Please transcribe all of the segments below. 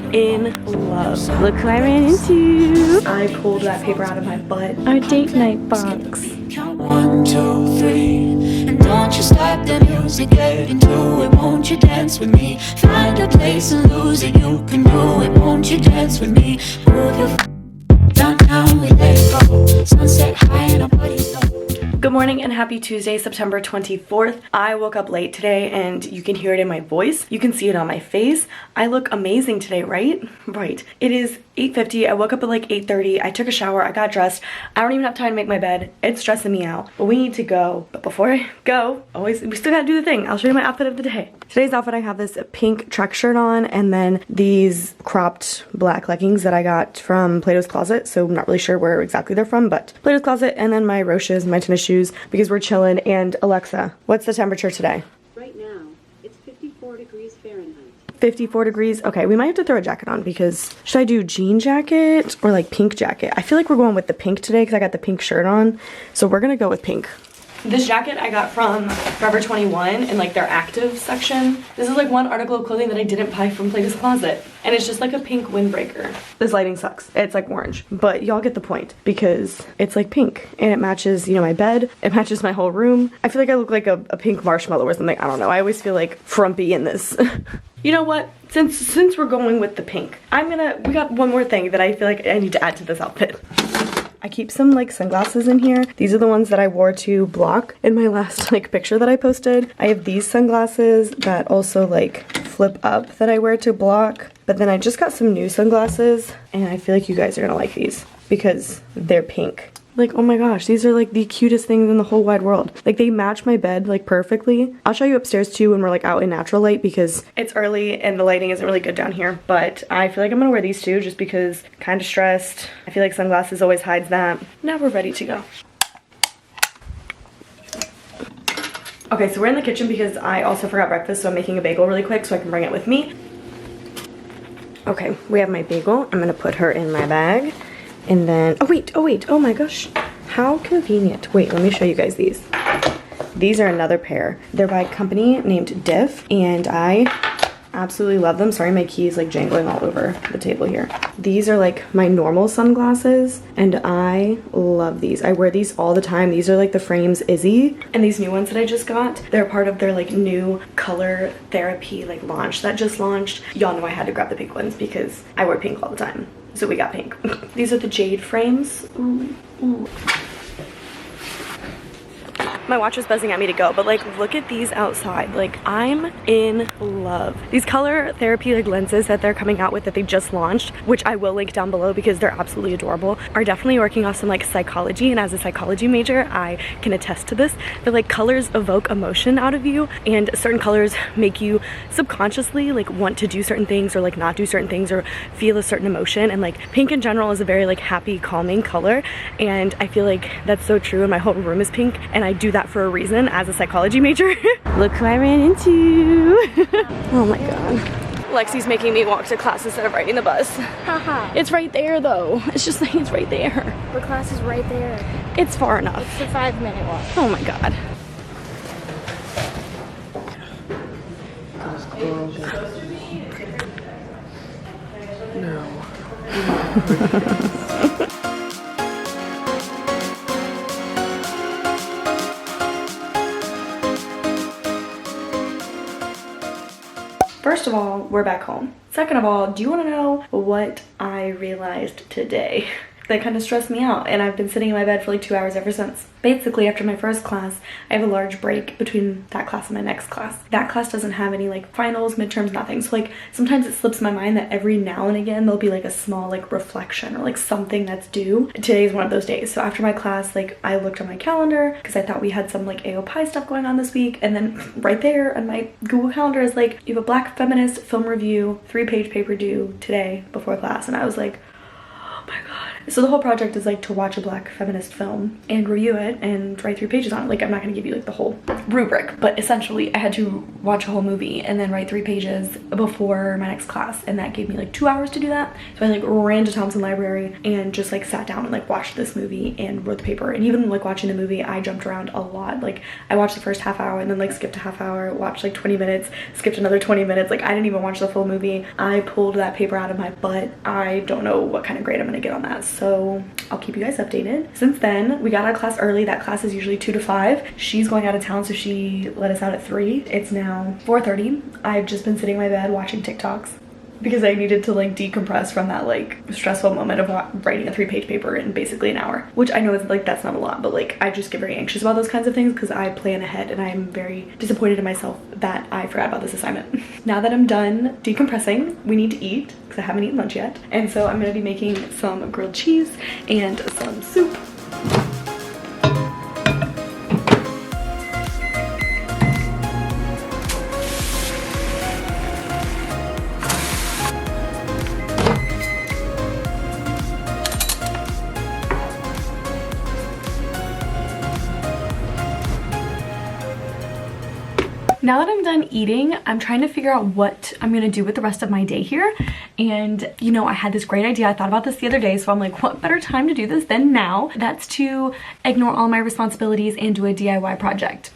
in love. Look who I ran into. I pulled that paper out of my butt. Our date night box. Count 1, 2, 3, and don't you stop the music, get into it, won't you dance with me? Find a place and lose it, you can do it, won't you dance with me? Move your downtown, we let it go, sunset high and our bodies low. Good morning and happy Tuesday, September 24th. I woke up late today and you can hear it in my voice. You can see it on my face. I look amazing today, right? Right. It is 8:50. I woke up at like 8:30. I took a shower. I got dressed. I don't even have time to make my bed. It's stressing me out. But we need to go. But before I go, we still gotta do the thing. I'll show you my outfit of the day. Today's outfit, I have this pink track shirt on and then these cropped black leggings that I got from Plato's Closet. So I'm not really sure where exactly they're from, but Plato's Closet, and then my Roches, my tennis shoes, because we're chilling. And Alexa, what's the temperature today? Right now, it's 54 degrees Fahrenheit. 54 degrees. Okay, we might have to throw a jacket on because should I do jean jacket or like pink jacket? I feel like we're going with the pink today because I got the pink shirt on. So we're gonna go with pink. This jacket I got from Forever 21 in like their active section. This is like one article of clothing that I didn't buy from Plato's Closet. And it's just like a pink windbreaker. This lighting sucks. It's like orange. But y'all get the point because it's like pink. And it matches, you know, my bed. It matches my whole room. I feel like I look like a pink marshmallow or something. I don't know. I always feel like frumpy in this. You know what? Since we're going with the pink, we got one more thing that I feel like I need to add to this outfit. I keep some like sunglasses in here. These are the ones that I wore to block in my last like picture that I posted. I have these sunglasses that also like flip up that I wear to block. But then I just got some new sunglasses and I feel like you guys are gonna like these because they're pink. Like, oh my gosh, these are like the cutest things in the whole wide world. Like they match my bed like perfectly. I'll show you upstairs too when we're like out in natural light because it's early and the lighting isn't really good down here. But I feel like I'm gonna wear these too just because I'm kind of stressed. I feel like sunglasses always hides that. Now we're ready to go. Okay, so we're in the kitchen because I also forgot breakfast, so I'm making a bagel really quick so I can bring it with me. Okay, we have my bagel. I'm gonna put her in my bag. And then, oh wait, oh my gosh, how convenient. Wait, let me show you guys these. These are another pair. They're by a company named DIFF, and I absolutely love them. Sorry, my key is like jangling all over the table here. These are like my normal sunglasses, and I love these. I wear these all the time. These are like the frames Izzy. And these new ones that I just got, they're part of their like new color therapy like launch that just launched. Y'all know I had to grab the pink ones because I wear pink all the time. So we got pink. These are the jade frames. Ooh, ooh. My watch is buzzing at me to go, but like look at these outside. Like I'm in love. These color therapy like lenses that they're coming out with that they just launched, which I will link down below because they're absolutely adorable, are definitely working off some like psychology, and as a psychology major I can attest to this. The like colors evoke emotion out of you, and certain colors make you subconsciously like want to do certain things or like not do certain things or feel a certain emotion. And like pink in general is a very like happy, calming color, and I feel like that's so true, and my whole room is pink, and I do that for a reason as a psychology major. Look who I ran into. Oh my god. Lexi's making me walk to class instead of riding the bus. Haha. It's right there though. It's just like it's right there. The class is right there. It's far enough. It's a 5-minute walk. Oh my god. No. First of all, we're back home. Second of all, do you want to know what I realized today? That kind of stressed me out, and I've been sitting in my bed for like 2 hours ever since. Basically, after my first class, I have a large break between that class and my next class. That class doesn't have any like finals, midterms, nothing. So like sometimes it slips my mind that every now and again there'll be like a small like reflection or like something that's due. Today is one of those days. So after my class, like I looked on my calendar because I thought we had some like AOPI stuff going on this week, and then right there on my Google Calendar is like, you have a Black feminist film review, 3-page paper due today before class, and I was like, oh my god. So the whole project is like to watch a Black feminist film and review it and write 3 pages on it. Like I'm not gonna give you like the whole rubric, but essentially I had to watch a whole movie and then write 3 pages before my next class, and that gave me like 2 hours to do that. So I like ran to Thompson Library and just like sat down and like watched this movie and wrote the paper. And even like watching the movie, I jumped around a lot. Like I watched the first half hour and then like skipped a half hour, watched like 20 minutes, skipped another 20 minutes. Like I didn't even watch the full movie. I pulled that paper out of my butt. I don't know what kind of grade I'm gonna get on that, so I'll keep you guys updated. Since then, we got out of class early. That class is usually 2 to 5. She's going out of town, so she let us out at 3. It's now 4:30. I've just been sitting in my bed watching TikToks because I needed to like decompress from that like stressful moment of writing a 3-page paper in basically an hour, which I know is like that's not a lot, but like I just get very anxious about those kinds of things because I plan ahead, and I'm very disappointed in myself that I forgot about this assignment. Now that I'm done decompressing, we need to eat because I haven't eaten lunch yet, and so I'm gonna be making some grilled cheese and some soup. Now that I'm done eating, I'm trying to figure out what I'm gonna do with the rest of my day here. And you know, I had this great idea. I thought about this the other day, so I'm like, what better time to do this than now? That's to ignore all my responsibilities and do a DIY project.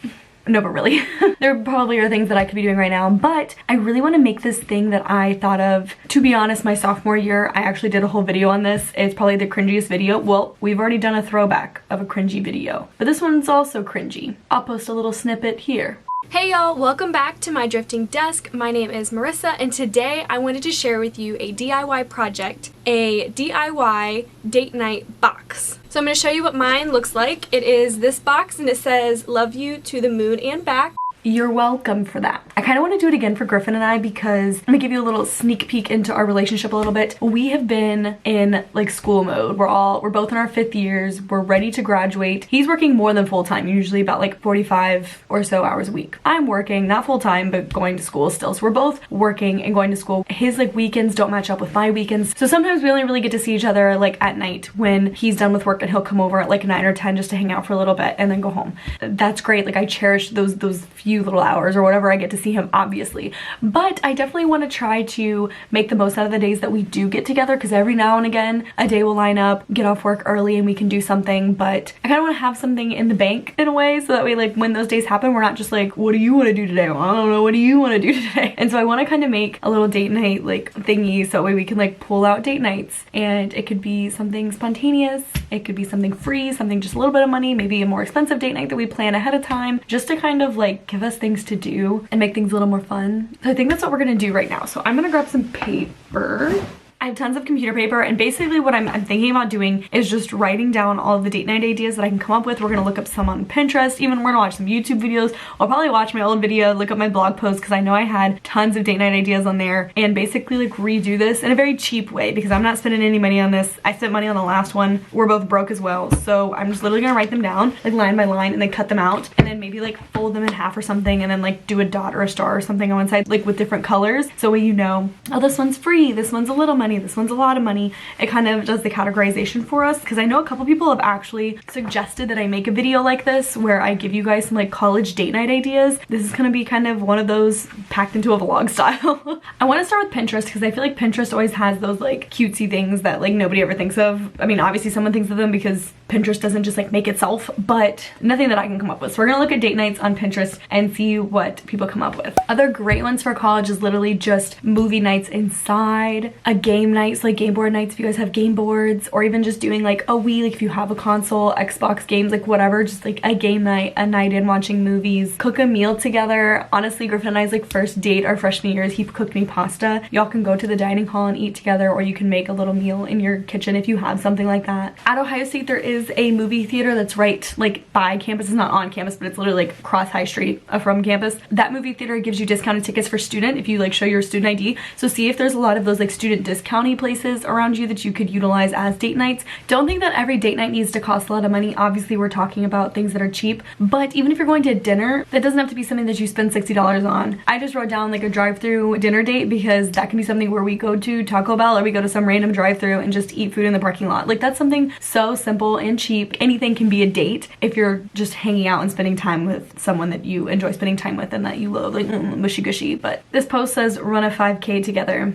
No, but really, there probably are things that I could be doing right now, but I really want to make this thing that I thought of. To be honest, my sophomore year, I actually did a whole video on this. It's probably the cringiest video. Well, we've already done a throwback of a cringy video, but this one's also cringy. I'll post a little snippet here. Hey y'all, welcome back to my drifting desk. My name is Marissa, and today I wanted to share with you a DIY project, a DIY date night box. So I'm going to show you what mine looks like. It is this box, and it says love you to the moon and back. You're welcome for that. I kind of want to do it again for Griffin and I because let me give you a little sneak peek into our relationship a little bit. We have been in like school mode. We're both in our 5th years. We're ready to graduate. He's working more than full time, usually about like 45 or so hours a week. I'm working, not full time, but going to school still. So we're both working and going to school. His like weekends don't match up with my weekends. So sometimes we only really get to see each other like at night when he's done with work, and he'll come over at like 9 or 10 just to hang out for a little bit and then go home. That's great. Like I cherish those few little hours or whatever I get to see him, obviously, but I definitely want to try to make the most out of the days that we do get together, because every now and again a day will line up, get off work early, and we can do something. But I kind of want to have something in the bank in a way, so that way like when those days happen, we're not just like, what do you want to do today? Well, I don't know, what do you want to do today? And so I want to kind of make a little date night like thingy, so that way we can like pull out date nights, and it could be something spontaneous, it could be something free, something just a little bit of money, maybe a more expensive date night that we plan ahead of time, just to kind of like give us things to do and make things a little more fun. So I think that's what we're gonna do right now. So I'm gonna grab some paper. I have tons of computer paper, and basically what I'm thinking about doing is just writing down all of the date night ideas that I can come up with. We're gonna look up some on Pinterest, even we're gonna watch some YouTube videos. I'll probably watch my old video, look up my blog post, because I know I had tons of date night ideas on there, and basically like redo this in a very cheap way, because I'm not spending any money on this. I spent money on the last one. We're both broke as well, so I'm just literally gonna write them down like line by line and then cut them out, and then maybe like fold them in half or something, and then like do a dot or a star or something on one side, like with different colors, so you know, oh, this one's free, this one's a little money, this one's a lot of money. It kind of does the categorization for us, because I know a couple people have actually suggested that I make a video like this where I give you guys some like college date night ideas. This is gonna be kind of one of those packed into a vlog style. I want to start with Pinterest because I feel like Pinterest always has those like cutesy things that like nobody ever thinks of. I mean, obviously someone thinks of them because Pinterest doesn't just like make itself, but nothing that I can come up with. So we're gonna look at date nights on Pinterest and see what people come up with. Other great ones for college is literally just movie nights inside, a game night, so like game board nights if you guys have game boards, or even just doing like a Wii, like if you have a console, Xbox games, like whatever, just like a game night, a night in watching movies, cook a meal together. Honestly, Griffin and I's like first date our freshman year is he cooked me pasta. Y'all can go to the dining hall and eat together, or you can make a little meal in your kitchen if you have something like that. At Ohio State there is is a movie theater that's right like by campus. It's not on campus, but it's literally like across High Street from campus. That movie theater gives you discounted tickets for student if you like show your student ID. So see if there's a lot of those like student discounty places around you that you could utilize as date nights. Don't think that every date night needs to cost a lot of money. Obviously we're talking about things that are cheap, but even if you're going to dinner, that doesn't have to be something that you spend $60 on. I just wrote down like a drive-through dinner date because that can be something where we go to Taco Bell or we go to some random drive-through and just eat food in the parking lot. Like that's something so simple and cheap. Anything can be a date if you're just hanging out and spending time with someone that you enjoy spending time with and that you love, like mushy gushy. But this post says run a 5K together.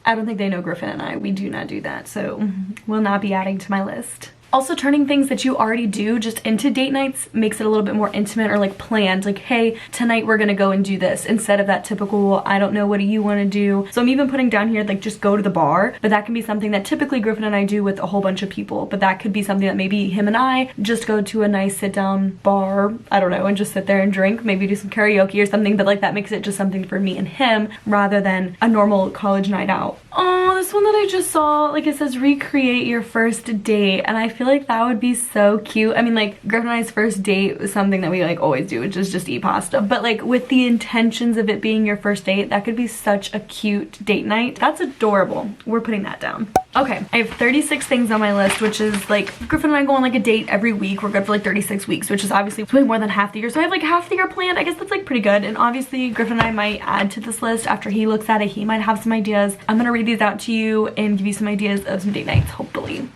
I don't think they know Griffin and I. We do not do that, so we'll not be adding to my list. Also, turning things that you already do just into date nights makes it a little bit more intimate or like planned. Like, hey, tonight we're gonna go and do this instead of that typical, I don't know, what do you wanna do? So I'm even putting down here like just go to the bar, but that can be something that typically Griffin and I do with a whole bunch of people. But that could be something that maybe him and I just go to a nice sit down bar, I don't know, and just sit there and drink, maybe do some karaoke or something, but like that makes it just something for me and him rather than a normal college night out. Oh, this one that I just saw, like it says recreate your first date, and I feel like that would be so cute. I mean, like Griffin and I's first date was something that we like always do, which is just eat pasta, but like with the intentions of it being your first date, that could be such a cute date night. That's adorable. We're putting that down. Okay, I have 36 things on my list, which is like Griffin and I go on like a date every week. We're good for like 36 weeks, which is obviously way more than half the year. So I have like half the year planned. I guess that's like pretty good. And obviously Griffin and I might add to this list after he looks at it. He might have some ideas. I'm gonna read these out to you and give you some ideas of some date nights, hopefully.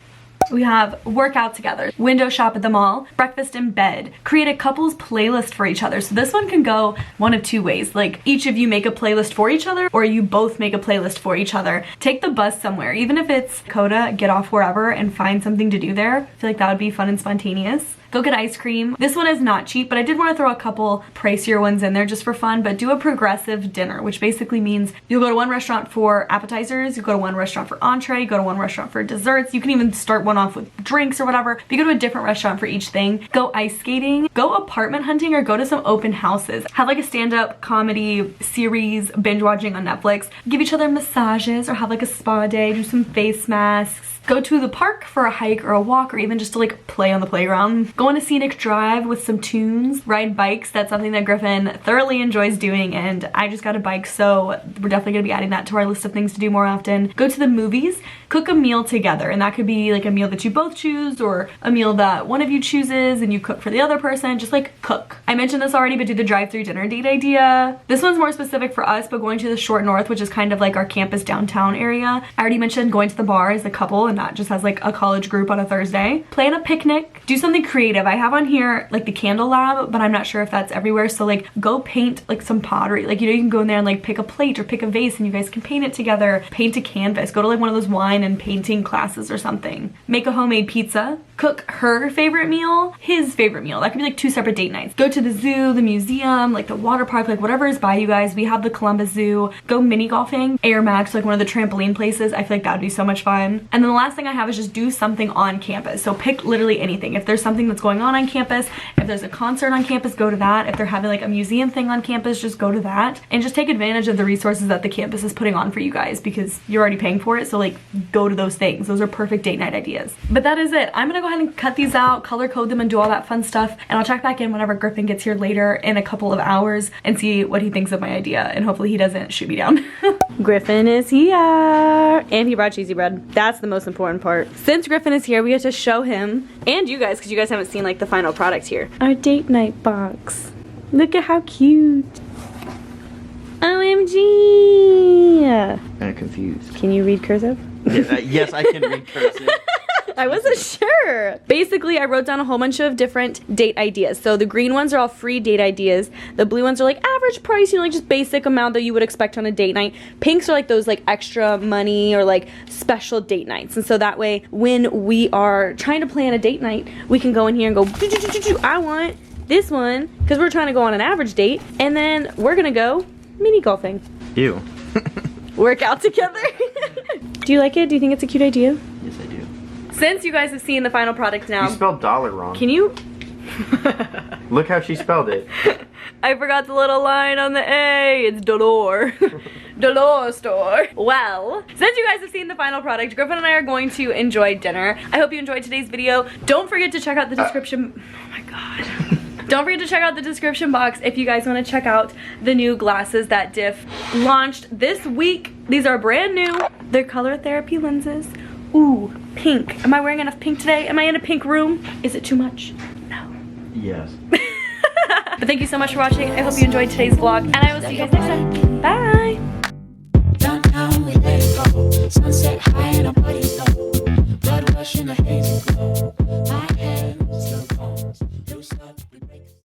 We have work out together, window shop at the mall, breakfast in bed, create a couple's playlist for each other. So this one can go one of two ways. Like each of you make a playlist for each other or you both make a playlist for each other. Take the bus somewhere, even if it's Coda, get off wherever and find something to do there. I feel like that would be fun and spontaneous. Go get ice cream. This one is not cheap, but I did want to throw a couple pricier ones in there just for fun, but do a progressive dinner, which basically means you'll go to one restaurant for appetizers, you go to one restaurant for entree, you go to one restaurant for desserts. You can even start one off with drinks or whatever, but you go to a different restaurant for each thing. Go ice skating, go apartment hunting, or go to some open houses. Have like a stand-up comedy series binge watching on Netflix. Give each other massages or have like a spa day, do some face masks. Go to the park for a hike or a walk or even just to like play on the playground. Go on a scenic drive with some tunes. Ride bikes, that's something that Griffin thoroughly enjoys doing and I just got a bike, so we're definitely gonna be adding that to our list of things to do more often. Go to the movies, cook a meal together, and that could be like a meal that you both choose or a meal that one of you chooses and you cook for the other person. Just like cook. I mentioned this already, but do the drive-through dinner date idea. This one's more specific for us, but going to the Short North, which is kind of like our campus downtown area. I already mentioned going to the bar as a couple and not just as like a college group on a Thursday. Plan a picnic, do something creative. I have on here like the candle lab, but I'm not sure if that's everywhere. So like go paint like some pottery. Like, you know, you can go in there and like pick a plate or pick a vase and you guys can paint it together. Paint a canvas, go to like one of those wine and painting classes or something. Make a homemade pizza. Cook her favorite meal, his favorite meal. That could be like two separate date nights. Go to the zoo, the museum, like the water park, like whatever is by you guys. We have the Columbus Zoo. Go mini golfing, Air Max, like one of the trampoline places. I feel like that would be so much fun. And then the last thing I have is just do something on campus. So pick literally anything. If there's something that's going on campus, if there's a concert on campus, go to that. If they're having like a museum thing on campus, just go to that. And just take advantage of the resources that the campus is putting on for you guys because you're already paying for it. So like go to those things. Those are perfect date night ideas. But that is it. I'm gonna go ahead and cut these out, color code them, and do all that fun stuff. And I'll check back in whenever Griffin gets here later in a couple of hours and see what he thinks of my idea. And hopefully he doesn't shoot me down. Griffin is here. And he brought cheesy bread. That's the most important part. Since Griffin is here, we get to show him and you guys, because you guys haven't seen like the final product here, our date night box. Look at how cute. OMG. Kind of confused. Can you read cursive? Yes, I can read cursive. I wasn't sure. Basically, I wrote down a whole bunch of different date ideas. So the green ones are all free date ideas. The blue ones are like average price, you know, like just basic amount that you would expect on a date night. Pinks are like those like extra money or like special date nights. And so that way, when we are trying to plan a date night, we can go in here and go, I want this one, because we're trying to go on an average date. And then we're gonna go mini golfing. Ew. Work out together. Do you like it? Do you think it's a cute idea? Yes, I do. Since you guys have seen the final product now, You spelled dollar wrong. can you? Look how she spelled it. I forgot the little line on the A. It's dollar. dollar store. Well, since you guys have seen the final product, Griffin and I are going to enjoy dinner. I hope you enjoyed today's video. Don't forget to check out the description. Oh my god. Don't forget to check out the description box if you guys want to check out the new glasses that DIFF launched this week. These are brand new. They're color therapy lenses. Ooh, pink. Am I wearing enough pink today? Am I in a pink room? Is it too much? No. Yes. But thank you so much for watching. I hope you enjoyed today's vlog, and I will see you guys next time.